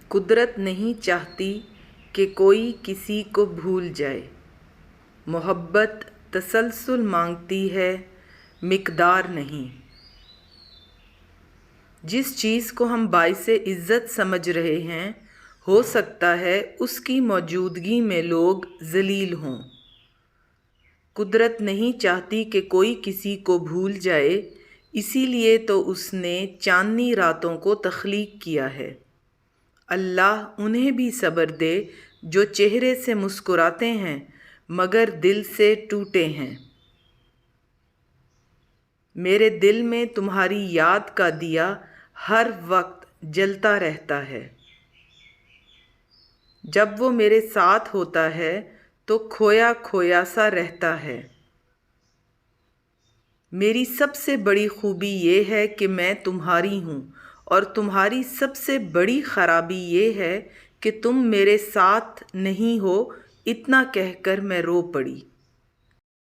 قدرت نہیں چاہتی کہ کوئی کسی کو بھول جائے۔ محبت تسلسل مانگتی ہے، مقدار نہیں۔ جس چیز کو ہم باعث عزت سمجھ رہے ہیں، ہو سکتا ہے اس کی موجودگی میں لوگ ذلیل ہوں۔ قدرت نہیں چاہتی کہ کوئی کسی کو بھول جائے، اسی لیے تو اس نے چاندنی راتوں کو تخلیق کیا ہے۔ اللہ انہیں بھی صبر دے جو چہرے سے مسکراتے ہیں مگر دل سے ٹوٹے ہیں۔ میرے دل میں تمہاری یاد کا دیا ہر وقت جلتا رہتا ہے۔ جب وہ میرے ساتھ ہوتا ہے تو کھویا کھویا سا رہتا ہے۔ میری سب سے بڑی خوبی یہ ہے کہ میں تمہاری ہوں، اور تمہاری سب سے بڑی خرابی یہ ہے کہ تم میرے ساتھ نہیں ہو۔ اتنا کہہ کر میں رو پڑی۔